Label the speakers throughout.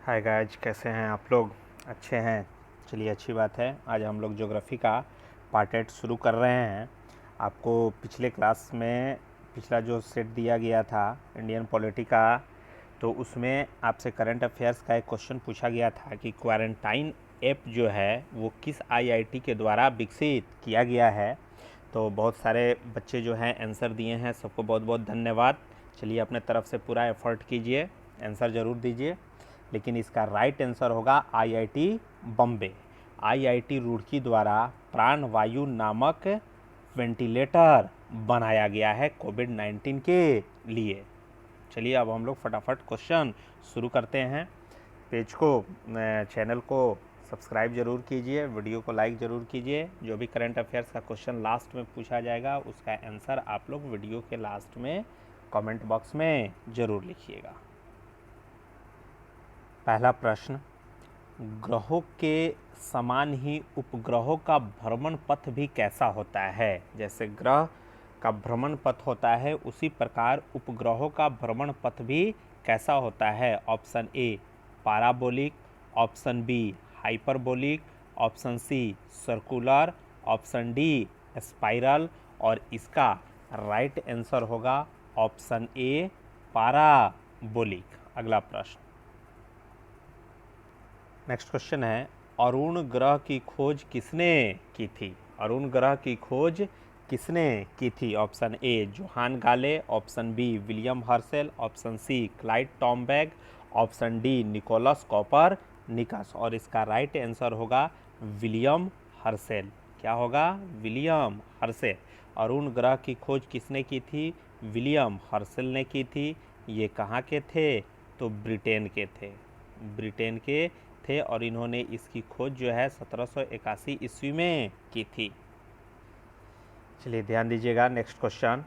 Speaker 1: Hi guys, कैसे हैं आप लोग? अच्छे हैं। चलिए, अच्छी बात है। आज हम लोग ज्योग्राफी का पार्ट 8 शुरू कर रहे हैं। आपको पिछले क्लास में पिछला जो सेट दिया गया था इंडियन पॉलिटी का, तो उसमें आपसे करंट अफेयर्स का एक क्वेश्चन पूछा गया था कि क्वारंटाइन ऐप जो है वो किस आईआईटी के द्वारा विकसित किया गया है। तो बहुत सारे बच्चे जो हैं आंसर दिए हैं, सबको बहुत बहुत धन्यवाद। चलिए, अपने तरफ से पूरा एफर्ट कीजिए, आंसर ज़रूर दीजिए। लेकिन इसका राइट आंसर होगा आईआईटी बम्बे। आईआईटी रुड़की द्वारा प्राणवायु नामक वेंटिलेटर बनाया गया है कोविड-19 के लिए। चलिए, अब हम लोग फटाफट क्वेश्चन शुरू करते हैं। पेज को, चैनल को सब्सक्राइब जरूर कीजिए, वीडियो को लाइक ज़रूर कीजिए। जो भी करंट अफेयर्स का क्वेश्चन लास्ट में पूछा जाएगा उसका आंसर आप लोग वीडियो के लास्ट में कमेंट बॉक्स में ज़रूर लिखिएगा। पहला प्रश्न, ग्रहों के समान ही उपग्रहों का भ्रमण पथ भी कैसा होता है? जैसे ग्रह का भ्रमण पथ होता है उसी प्रकार उपग्रहों का भ्रमण पथ भी कैसा होता है? Option A parabolic, option B hyperbolic, option C circular, option D spiral, और इसका राइट आंसर होगा ऑप्शन ए पैराबोलिक। अगला प्रश्न, नेक्स्ट क्वेश्चन है, अरुण ग्रह की खोज किसने की थी? अरुण ग्रह की खोज किसने की थी? Option A Johann Galle, option B William Herschel, option C Clyde Tombaugh, option D Nicolaus Copernicus, और इसका राइट आंसर होगा विलियम हर्शेल। क्या होगा? William Herschel. अरुण ग्रह की खोज किसने की थी? विलियम हर्शेल ने की थी। ये कहाँ के थे? तो ब्रिटेन के थे। ब्रिटेन के थे और इन्होंने इसकी खोज जो है 1781 ईस्वी में की थी। चलिए, ध्यान दीजिएगा। नेक्स्ट क्वेश्चन,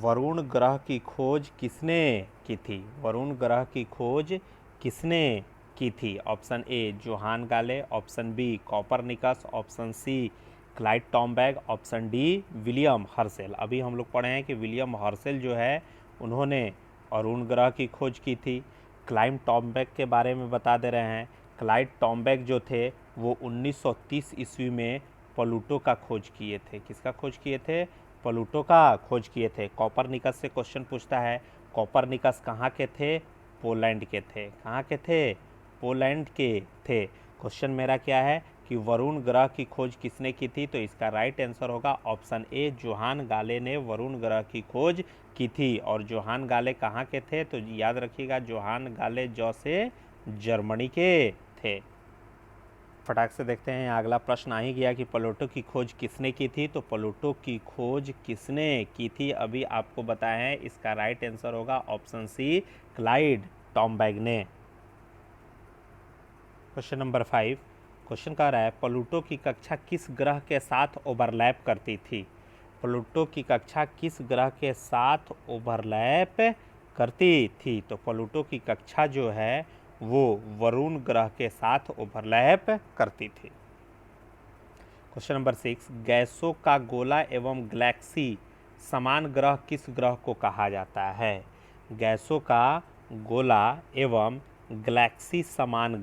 Speaker 1: वरुण ग्रह की खोज किसने की थी? वरुण ग्रह की खोज किसने की थी? Option A Johann Galle, option B Copernicus, option C Clyde Tombaugh, option D William Herschel. अभी हम लोग पढ़े हैं कि विलियम हर्शेल जो है उन्होंने अरुण ग्रह की खोज की थी। क्लाइड टॉम्बैग के बारे में बता दे रहे हैं। क्लाइड टॉम्बैग जो थे वो 1930 ईस्वी में प्लूटो का खोज किए थे। किसका खोज किए थे? प्लूटो का खोज किए थे। कोपरनिकस से क्वेश्चन पूछता है, कोपरनिकस कहाँ के थे? पोलैंड के थे। कहाँ के थे? पोलैंड के थे। क्वेश्चन मेरा क्या है कि वरुण ग्रह की खोज किसने की थी? तो इसका राइट आंसर होगा ऑप्शन ए जोहान गाले ने वरुण ग्रह की खोज की थी। और जोहान गाले कहाँ के थे? तो याद रखिएगा, जोहान गाले जौ से जर्मनी के थे। फटाक से देखते हैं, अगला प्रश्न आ ही गया कि प्लूटो की खोज किसने की थी? तो प्लूटो की खोज किसने की थी अभी आपको बताया है। इसका राइट आंसर होगा ऑप्शन सी क्लाइड टॉम्बैग ने। क्वेश्चन नंबर 5, क्वेश्चन कह रहा है प्लूटो की कक्षा किस ग्रह के साथ ओवरलैप करती थी? प्लूटो की कक्षा किस ग्रह के साथ ओवरलैप करती थी? तो प्लूटो की कक्षा जो है वो वरुण ग्रह के साथ ओवरलैप करती थी। क्वेश्चन नंबर 6, गैसों का गोला एवं गैलेक्सी समान ग्रह किस ग्रह को कहा जाता है? गैसों का गोला एवं गैलेक्सी समान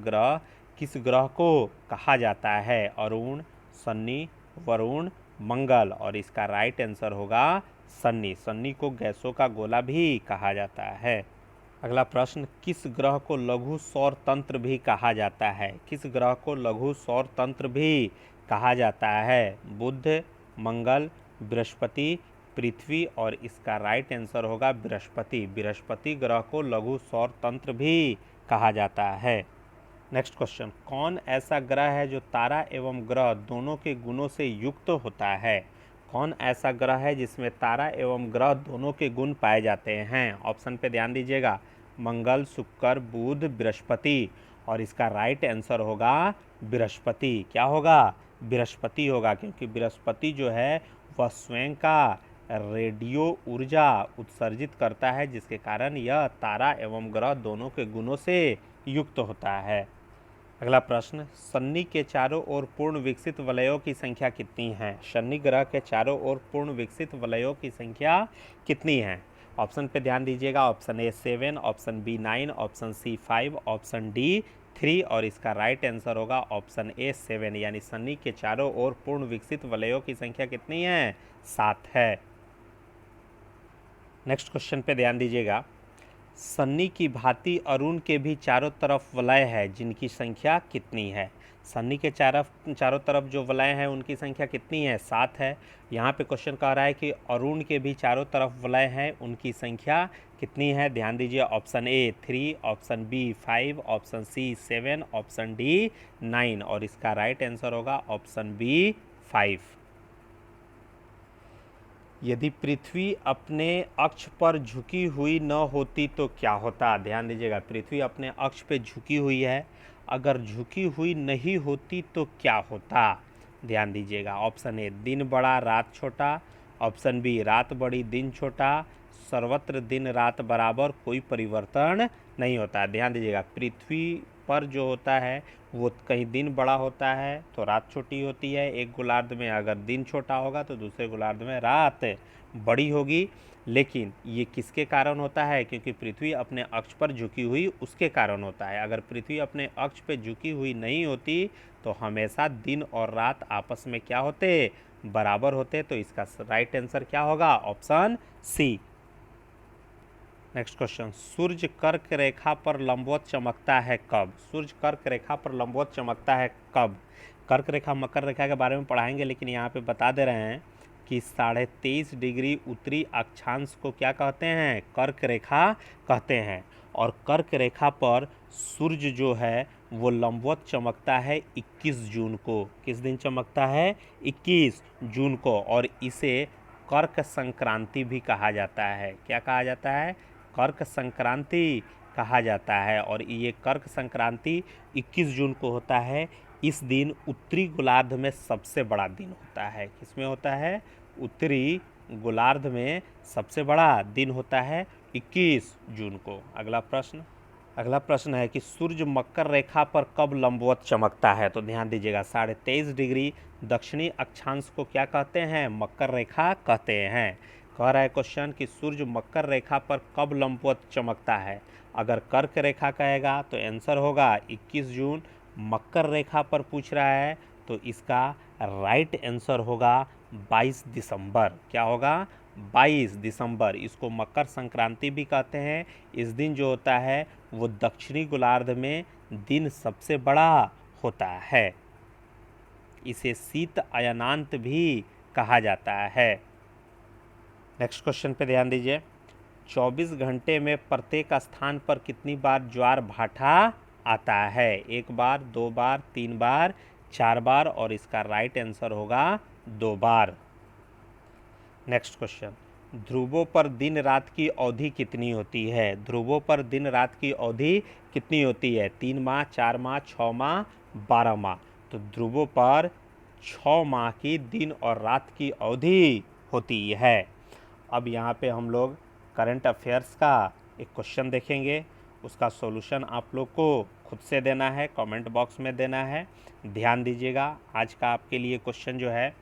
Speaker 1: ग्रह किस ग्रह को कहा जाता है? अरुण, शनि, वरुण, मंगल, और इसका राइट आंसर होगा शनि। शनि को गैसों का गोला भी कहा जाता है। अगला प्रश्न, किस ग्रह को लघु सौर तंत्र भी कहा जाता है? किस ग्रह को लघु सौर तंत्र भी कहा जाता है? बुध, मंगल, बृहस्पति, पृथ्वी, और इसका राइट आंसर होगा बृहस्पति। बृहस्पति ग्रह को लघु सौर तंत्र भी कहा जाता है। नेक्स्ट क्वेश्चन, कौन ऐसा ग्रह है जो तारा एवं ग्रह दोनों के गुणों से युक्त होता है? कौन ऐसा ग्रह है जिसमें तारा एवं ग्रह दोनों के गुण पाए जाते हैं? ऑप्शन पे ध्यान दीजिएगा, मंगल, शुक्र, बुध, बृहस्पति, और इसका राइट आंसर होगा बृहस्पति। क्या होगा? बृहस्पति होगा, क्योंकि बृहस्पति जो है वह स्वयं का रेडियो ऊर्जा उत्सर्जित करता है, जिसके कारण यह तारा एवं ग्रह दोनों के गुणों से युक्त होता है। अगला प्रश्न, शनि के चारों ओर पूर्ण विकसित वलयों की संख्या कितनी है? शनि ग्रह के चारों ओर पूर्ण विकसित वलयों की संख्या कितनी है? ऑप्शन पे ध्यान दीजिएगा, option A 7, option B 9, option C 5, option D 3 और इसका राइट आंसर होगा ऑप्शन ए 7, यानी सन्नी के चारों ओर पूर्ण विकसित वलयों की संख्या कितनी है? 7 है। नेक्स्ट क्वेश्चन पे ध्यान दीजिएगा, सन्नी की भांति अरुण के भी चारों तरफ वलय है जिनकी संख्या कितनी है? सन्नी के चारों तरफ जो वलय हैं उनकी संख्या कितनी है? 7 है। यहाँ पे क्वेश्चन कह रहा है कि अरुण के भी चारों तरफ वलय हैं उनकी संख्या कितनी है? ध्यान दीजिए, option A 3, option B 5, option C 7, option D 9 और इसका राइट आंसर होगा ऑप्शन बी 5। यदि पृथ्वी अपने अक्ष पर झुकी हुई न होती तो क्या होता? ध्यान दीजिएगा, पृथ्वी अपने अक्ष पे झुकी हुई है, अगर झुकी हुई नहीं होती तो क्या होता? ध्यान दीजिएगा, ऑप्शन ए दिन बड़ा रात छोटा, ऑप्शन बी रात बड़ी दिन छोटा, सर्वत्र दिन रात बराबर, कोई परिवर्तन नहीं होता। ध्यान दीजिएगा, पृथ्वी पर जो होता है वो कहीं दिन बड़ा होता है तो रात छोटी होती है, एक गोलार्ध में अगर दिन छोटा होगा तो दूसरे गोलार्ध में रात बड़ी होगी। लेकिन ये किसके कारण होता है? क्योंकि पृथ्वी अपने अक्ष पर झुकी हुई उसके कारण होता है। अगर पृथ्वी अपने अक्ष पे झुकी हुई नहीं होती तो हमेशा दिन और रात आपस में क्या होते? बराबर होते। तो इसका राइट आंसर क्या होगा? Option C. नेक्स्ट क्वेश्चन, सूर्य कर्क रेखा पर लंबवत चमकता है कब? सूर्य कर्क रेखा पर लंबवत चमकता है कब? कर्क रेखा मकर रेखा के बारे में पढ़ाएंगे, लेकिन यहाँ पे बता दे रहे हैं कि 23.5 डिग्री उत्तरी अक्षांश को क्या कहते हैं? कर्क रेखा कहते हैं। और कर्क रेखा पर सूर्य जो है वो लंबवत चमकता है 21 जून को। किस दिन चमकता है? 21 जून को। और इसे कर्क संक्रांति भी कहा जाता है। क्या कहा जाता है? कर्क संक्रांति कहा जाता है। और ये कर्क संक्रांति 21 जून को होता है। इस दिन उत्तरी गोलार्ध में सबसे बड़ा दिन होता है। किसमें होता है? उत्तरी गोलार्ध में सबसे बड़ा दिन होता है 21 जून को। अगला प्रश्न है कि सूर्य मकर रेखा पर कब लंबवत चमकता है? तो ध्यान दीजिएगा, 23.5 डिग्री दक्षिणी अक्षांश को क्या कहते हैं? मकर रेखा कहते हैं। कह रहा है क्वेश्चन कि सूर्य मकर रेखा पर कब लंबवत चमकता है। अगर कर्क रेखा कहेगा तो आंसर होगा 21 जून। मकर रेखा पर पूछ रहा है तो इसका राइट आंसर होगा 22 दिसंबर। क्या होगा? 22 दिसंबर। इसको मकर संक्रांति भी कहते हैं। इस दिन जो होता है वो दक्षिणी गोलार्ध में दिन सबसे बड़ा होता है। इसे शीत अयनांत भी कहा जाता है। नेक्स्ट क्वेश्चन पे ध्यान दीजिए, 24 घंटे में प्रत्येक स्थान पर कितनी बार ज्वार भाटा आता है? 1 बार, 2 बार, 3 बार, 4 बार और इसका राइट आंसर होगा 2 बार। नेक्स्ट क्वेश्चन, ध्रुवों पर दिन रात की अवधि कितनी होती है? ध्रुवों पर दिन रात की अवधि कितनी होती है? 3 माह, 4 माह, 6 माह, 12 माह। तो ध्रुवों पर 6 माह की दिन और रात की अवधि होती है। अब यहाँ पे हम लोग करंट अफेयर्स का एक क्वेश्चन देखेंगे, उसका सॉल्यूशन आप लोग को खुद से देना है, कमेंट बॉक्स में देना है। ध्यान दीजिएगा, आज का आपके लिए क्वेश्चन जो है,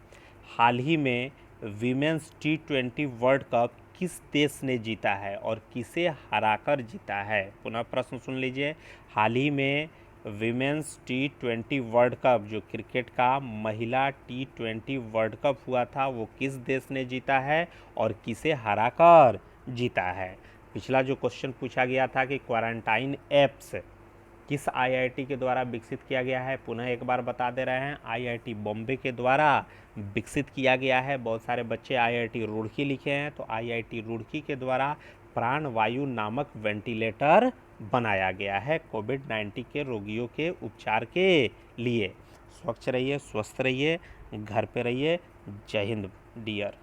Speaker 1: हाल ही में वीमेंस T20 वर्ल्ड कप किस देश ने जीता है और किसे हराकर जीता है? पुनः प्रश्न सुन लीजिए, हाल ही में वीमेंस T20 वर्ल्ड कप जो क्रिकेट का महिला T20 वर्ल्ड कप हुआ था वो किस देश ने जीता है और किसे हराकर जीता है? पिछला जो क्वेश्चन पूछा गया था कि क्वारंटाइन ऐप्स किस IIT के द्वारा विकसित किया गया है, पुनः एक बार बता दे रहे हैं, IIT बॉम्बे के द्वारा विकसित किया गया है। बहुत सारे बच्चे IIT रुड़की लिखे हैं, तो IIT रुड़की के द्वारा प्राणवायु नामक वेंटिलेटर बनाया गया है कोविड-19 के रोगियों के उपचार के लिए। स्वच्छ रहिए, स्वस्थ रहिए, घर पे रहिए। जय हिंद डियर।